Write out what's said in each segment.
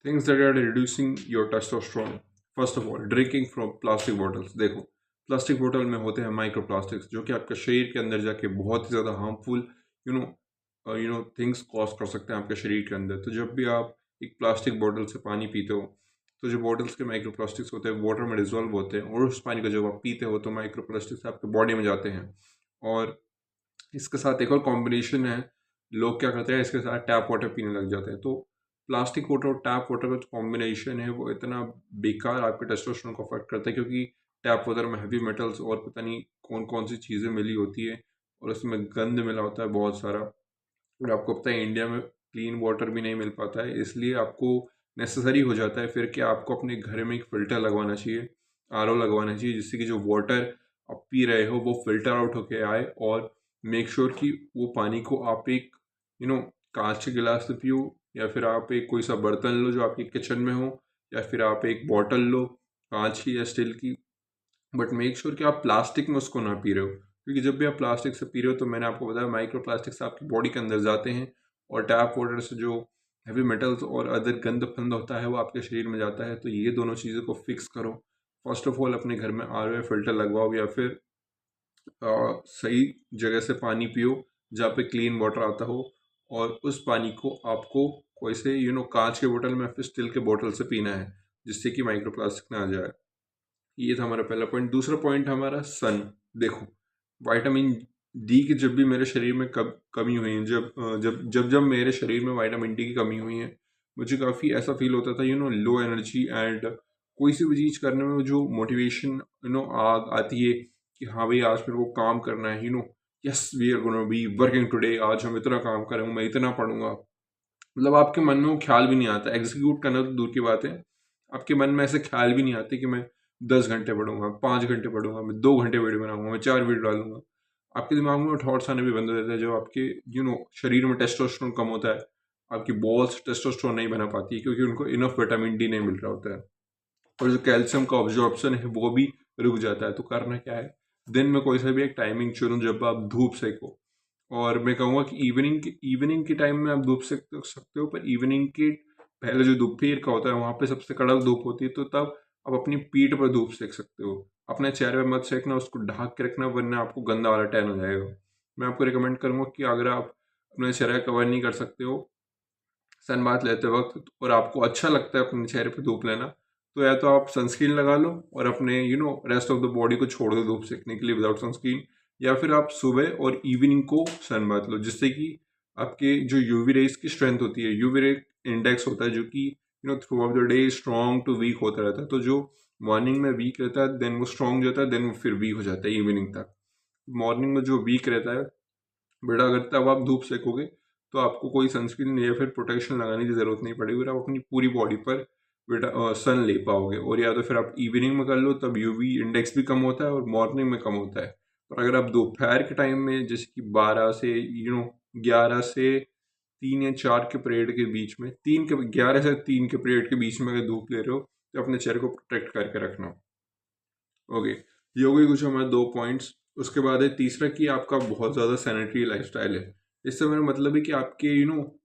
Things that are reducing your testosterone. First of all, drinking from plastic bottles. देखो, plastic बोतल में होते हैं माइक्रो प्लास्टिक्स जो कि आपके शरीर के अंदर जाके बहुत ही ज़्यादा हार्मफुल थिंग्स कॉज कर सकते हैं आपके शरीर के अंदर। तो जब भी आप एक प्लास्टिक बोतल से पानी पीते हो तो जो बॉटल्स के माइक्रो प्लास्टिक्स होते हैं वाटर में डिजोल्व होते हैं और उस पानी को जब आप पीते हो तो माइक्रो प्लास्टिक्स आपके बॉडी में जाते हैं। और इसके साथ एक और कॉम्बिनेशन है, लोग क्या करते हैं इसके साथ टैप वाटर पीने लग जाते हैं। तो प्लास्टिक वाटर और टैप वाटर का जो कॉम्बिनेशन है वो इतना बेकार आपके टेस्टोस्टेरोन को अफेक्ट करता है, क्योंकि टैप वाटर में हैवी मेटल्स और पता नहीं कौन कौन सी चीज़ें मिली होती है और उसमें गंद मिला होता है बहुत सारा। और आपको पता है इंडिया में क्लीन वाटर भी नहीं मिल पाता है, इसलिए आपको नेसेसरी हो जाता है फिर कि आपको अपने घर में एक फ़िल्टर लगवाना चाहिए, आरओ लगवाना चाहिए, जिससे कि जो वाटर आप पी रहे हो वो फिल्टर आउट होके आए। और मेक श्योर कि वो पानी को आप एक कांच के गिलास से पियो, या फिर आप एक कोई सा बर्तन लो जो आपके किचन में हो, या फिर आप एक बॉटल लो कांच की या स्टील की। बट मेक श्योर कि आप प्लास्टिक में उसको ना पी रहे हो, क्योंकि जब भी आप प्लास्टिक से पी रहे हो तो मैंने आपको बताया माइक्रो प्लास्टिक्स आपकी बॉडी के अंदर जाते हैं और टैप वाटर से जो हैवी मेटल्स और अदर गंद फंद होता है वो आपके शरीर में जाता है। तो ये दोनों चीज़ों को फिक्स करो। फर्स्ट ऑफ ऑल अपने घर में आरओ फिल्टर लगवाओ, या फिर सही जगह से पानी पियो जहाँ पे क्लीन वाटर आता हो, और उस पानी को आपको कोई से कांच के बोतल में या फिर स्टील के बोतल से पीना है, जिससे कि माइक्रो प्लास्टिक ना आ जाए। ये था हमारा पहला पॉइंट। दूसरा पॉइंट हमारा सन। देखो, विटामिन डी की जब भी मेरे शरीर में कमी हुई है, जब मेरे शरीर में विटामिन डी की कमी हुई है, मुझे काफ़ी ऐसा फील होता था लो एनर्जी, एंड कोई सी भी चीज़ करने में जो मोटिवेशन आग आती है कि हाँ भाई आज मेरे को काम करना है, yes we are gonna be working today, आज हम इतना काम करेंगे, मैं इतना पढ़ूंगा। मतलब आपके मन में वो ख्याल भी नहीं आता, एग्जीक्यूट करना तो दूर की बात है, आपके मन में ऐसे ख्याल भी नहीं आते कि मैं 10 घंटे पढ़ूंगा, 5 घंटे पढ़ूंगा, मैं 2 घंटे वीडियो बनाऊंगा, मैं 4 वीडियो डालूंगा। आपके दिमाग में थॉट्स आने भी बंद हो जाते हैं जब आपके शरीर में टेस्टोस्टेरोन कम होता है। आपकी बॉल्स टेस्टोस्टेरोन नहीं बना पाती क्योंकि उनको इनफ विटामिन डी नहीं मिल रहा होता है, और जो कैल्शियम का ऑब्जॉर्प्शन है वो भी रुक जाता है। तो करना क्या है, दिन में कोई सा भी एक टाइमिंग चुनो जब आप धूप सेको। और मैं कहूँगा कि इवनिंग के टाइम में आप धूप सेक सकते हो, पर इवनिंग के पहले जो दोपहर का होता है वहाँ पे सबसे कड़क धूप होती है, तो तब आप अपनी पीठ पर धूप सेक सकते हो। अपने चेहरे पे मत सेकना, उसको ढक के रखना, वरना आपको गंदा वाला टैन हो जाएगा। मैं आपको रिकमेंड करूँगा कि अगर आप अपने चेहरा कवर नहीं कर सकते हो सन बाथ लेते वक्त, और आपको अच्छा लगता है अपने चेहरे पे धूप लेना, तो या तो आप सनस्क्रीन लगा लो और अपने रेस्ट ऑफ द बॉडी को छोड़ दो धूप सेकने के लिए विदाउट सनस्क्रीन, या फिर आप सुबह और इवनिंग को सन बाथ लो, जिससे कि आपके जो यूवी रेज की स्ट्रेंथ होती है, यूवी रे इंडेक्स होता है जो कि throughout the day strong to weak होता रहता है। तो जो मॉर्निंग में वीक रहता है देन वो स्ट्रॉन्ग जाता है, देन वो फिर वीक हो जाता है इवनिंग तक। मॉर्निंग में जो वीक रहता है बेटा, अगर तब आप धूप सेकोगे तो आपको कोई सनस्क्रीन या फिर प्रोटेक्शन लगाने की ज़रूरत नहीं पड़ेगी, और आप अपनी पूरी बॉडी पर बेटा सन ले पाओगे। और या तो फिर आप इवनिंग में कर लो, तब यूवी इंडेक्स भी कम होता है और मॉर्निंग में कम होता है। पर अगर आप दोपहर के टाइम में जैसे कि 12 से 11 से 3 या 4 के पीरियड के बीच में, 11 से 3 के पीरियड के बीच में अगर धूप ले रहे हो तो अपने चेहरे को प्रोटेक्ट करके रखना। ओके, ये हो गई कुछ हमारे दो पॉइंट्स। उसके बाद है तीसरा कि आपका बहुत ज़्यादा सैनिटरी लाइफस्टाइल है। इससे मेरा मतलब है कि आपके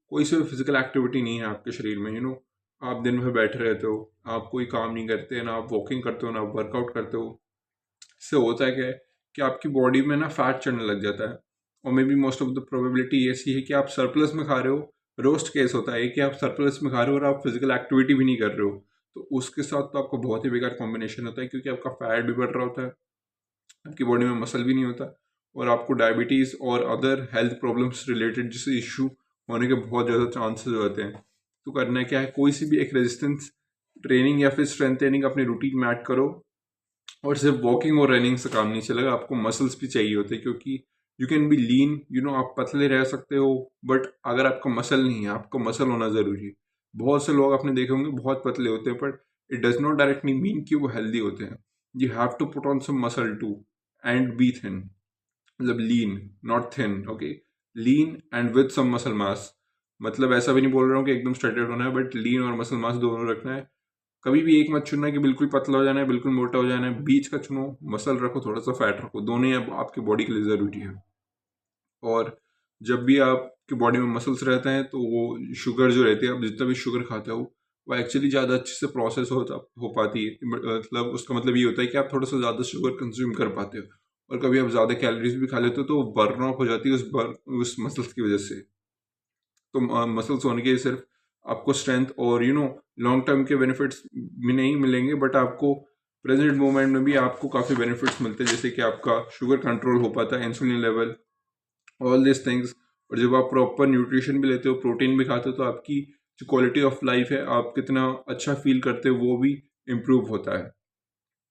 कोई सी फिजिकल एक्टिविटी नहीं है आपके शरीर में। आप दिन भर बैठे रहते हो, आप कोई काम नहीं करते, ना आप वॉकिंग करते हो, ना आप वर्कआउट करते हो। इससे होता है क्या है कि आपकी बॉडी में ना फैट चढ़ने लग जाता है, और may be most of the probability ऐसी है कि आप सरप्लस में खा रहे हो। रोस्ट केस होता है कि आप सरप्लस में खा रहे हो और आप फिजिकल एक्टिविटी भी नहीं कर रहे हो, तो उसके साथ तो आपको बहुत ही बेकार कॉम्बिनेशन होता है, क्योंकि आपका फैट भी बढ़ रहा होता है, आपकी बॉडी में मसल भी नहीं होता, और आपको डायबिटीज़ और अदर हेल्थ प्रॉब्लम्स रिलेटेड जैसे इशू होने के बहुत ज़्यादा चांसेस होते हैं। तो करना क्या है, कोई सी भी एक रेजिस्टेंस ट्रेनिंग या फिर स्ट्रेंथ ट्रेनिंग अपनी रूटीन में ऐड करो। और सिर्फ वॉकिंग और रनिंग से काम नहीं चलेगा, आपको मसल्स भी चाहिए होते हैं, क्योंकि यू कैन बी लीन, आप पतले रह सकते हो, बट अगर आपका मसल नहीं है, आपको मसल होना ज़रूरी है। बहुत से लोग आपने देखे होंगे बहुत पतले होते हैं, but it does not directly mean कि वो हेल्दी होते हैं। You have to put on some muscle too and be thin, मतलब lean not thin. Okay, lean and with some muscle mass, मतलब ऐसा भी नहीं बोल रहा हूँ कि एकदम स्ट्रेटेड होना है, बट लीन और मसल मास दोनों रखना है। कभी भी एक मत चुनना है कि बिल्कुल पतला हो जाना है, बिल्कुल मोटा हो जाना है, बीच का चुनो, मसल रखो, थोड़ा सा फैट रखो, दोनों ही आपकी बॉडी के लिए ज़रूरी है। और जब भी आपकी बॉडी में मसल्स रहते हैं तो वो शुगर जो रहती है, आप जितना भी शुगर खाते हो वो एक्चुअली ज़्यादा अच्छे से प्रोसेस हो पाती है। मतलब उसका मतलब ये होता है कि आप थोड़ा सा ज़्यादा शुगर कंज्यूम कर पाते हो, और कभी आप ज़्यादा कैलोरीज भी खा लेते हो तो बर्न ऑफ हो जाती है उस मसल्स की वजह से। तो मसल्स होने के सिर्फ आपको स्ट्रेंथ और लॉन्ग टर्म के बेनिफिट्स भी नहीं मिलेंगे, बट आपको प्रेजेंट मोमेंट में भी आपको काफ़ी बेनिफिट्स मिलते हैं, जैसे कि आपका शुगर कंट्रोल हो पाता है, insulin level, all this things. और जब आप प्रॉपर न्यूट्रिशन भी लेते हो, प्रोटीन भी खाते हो, तो आपकी जो क्वालिटी ऑफ लाइफ है, आप कितना अच्छा फील करते हो, वो भी इम्प्रूव होता है।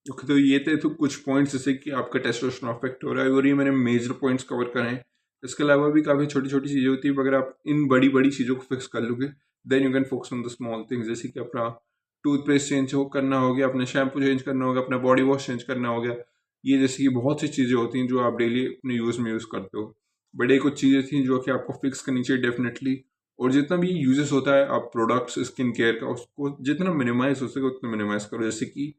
ओके, तो ये थे तो कुछ पॉइंट्स जैसे कि आपका टेस्टोस्टेरोन अफेक्ट हो रहा है, और ये मैंने मेजर पॉइंट्स कवर करे हैं। इसके अलावा भी काफ़ी छोटी छोटी चीज़ें होती है, अगर आप इन बड़ी बड़ी चीज़ों को फिक्स कर लोगे, then you can focus on the small things, जैसे कि अपना टूथपेस्ट चेंज करना हो गया, अपना शैम्पू चेंज करना हो गया, अपना बॉडी वॉश चेंज करना हो गया। ये जैसे कि बहुत सी चीज़ें होती हैं जो आप डेली अपने यूज़ में यूज़ करते हो। बट ये कुछ चीज़ें थी जो कि आपको फिक्स करनी चाहिए डेफिनेटली। और जितना भी यूजेस होता है आप प्रोडक्ट्स स्किन केयर का, उसको जितना मिनिमाइज हो सके उतना मिनिमाइज करो। जैसे कि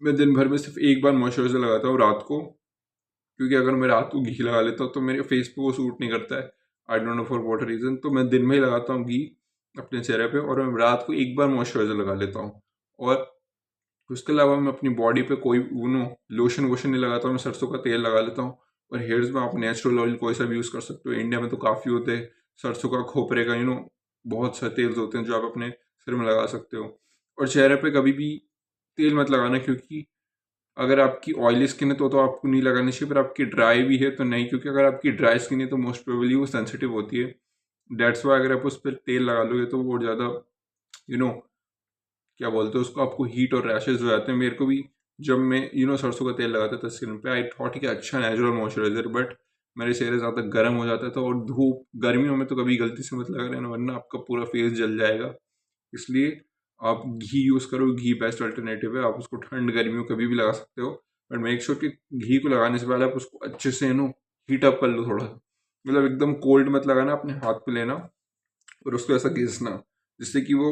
मैं दिन भर में सिर्फ एक बार मॉइस्चराइजर लगाता हूँ रात को, क्योंकि अगर मैं रात को घी लगा लेता हूँ तो मेरे फेस पे वो सूट नहीं करता है। I don't know for what reason. तो मैं दिन में ही लगाता हूँ घी अपने चेहरे पे, और मैं रात को एक बार मॉइस्चराइजर लगा लेता हूँ। और उसके अलावा मैं अपनी बॉडी पे कोई लोशन वोशन नहीं लगाता हूँ, मैं सरसों का तेल लगा लेता हूँ। और हेयर्स में आप नेचुरल ऑयल कोई सा भी यूज़ कर सकते हो। इंडिया में तो काफ़ी होते हैं, सरसों का, खोपरे का, बहुत सारे तेल्स होते हैं जो आप अपने सिर में लगा सकते हो। और चेहरे पे कभी भी तेल मत लगाना, क्योंकि अगर आपकी ऑयली स्किन है तो आपको नहीं लगानी चाहिए, पर आपकी ड्राई भी है तो नहीं, क्योंकि अगर आपकी ड्राई स्किन है तो मोस्ट प्रोबेबली वो सेंसिटिव होती है। डेट्स वाई अगर आप उस पर तेल लगा लोगे तो वो ज़्यादा यू नो क्या बोलते हैं उसको, आपको हीट और रैशेज हो जाते हैं। मेरे को भी जब मैं सरसों का तेल लगाता था स्किन पे, आई थॉट कि अच्छा नेचुरल मॉइस्चराइजर, बट मेरे चेहरे ज़्यादा गर्म हो जाता था। और धूप गर्मियों में तो कभी गलती से मत लगा लेना, वरना आपका पूरा फेस जल जाएगा। इसलिए आप घी यूज़ करो, घी बेस्ट अल्टरनेटिव है। आप उसको ठंड गर्मियों कभी भी लगा सकते हो, बट मेक श्योर कि घी को लगाने से पहले आप उसको अच्छे से हीट अप कर लो थोड़ा। मतलब एकदम कोल्ड मत लगाना, अपने हाथ पे लेना और उसको ऐसा घिसना, जिससे कि वो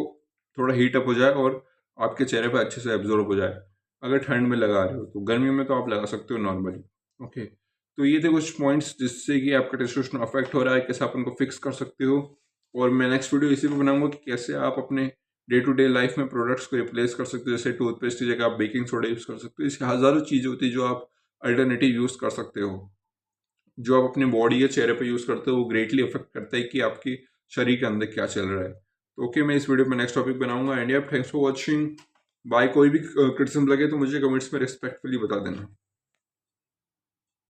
थोड़ा हीट अप हो जाए और आपके चेहरे पे अच्छे से एब्जॉर्ब हो जाए। अगर ठंड में लगा रहे हो तो, गर्मी में तो आप लगा सकते हो नॉर्मली। ओके, तो ये थे कुछ पॉइंट्स जिससे कि आपका टेस्टोस्टेरोन अफेक्ट हो रहा है, कैसे आप उनको फिक्स कर सकते हो। और मैं नेक्स्ट वीडियो इसी पे बनाऊंगा कि कैसे आप अपने डे टू डे लाइफ में प्रोडक्ट्स को रिप्लेस कर सकते हो। जैसे टूथपेस्ट की जगह आप बेकिंग सोडा यूज़ कर सकते हो। इसकी हज़ारों चीज़ें होती है जो आप अल्टरनेटिव यूज़ कर सकते हो, जो आप अपने बॉडी या चेहरे पे यूज़ करते हो। वो ग्रेटली अफेक्ट करता है कि आपकी शरीर के अंदर क्या चल रहा है। तो ओके, मैं इस वीडियो में नेक्स्ट टॉपिक बनाऊंगा। एंड यार, थैंक्स फॉर वॉचिंग। बाय। कोई भी क्रिटिसिज्म लगे तो मुझे कमेंट्स में रिस्पेक्टफुली बता देना।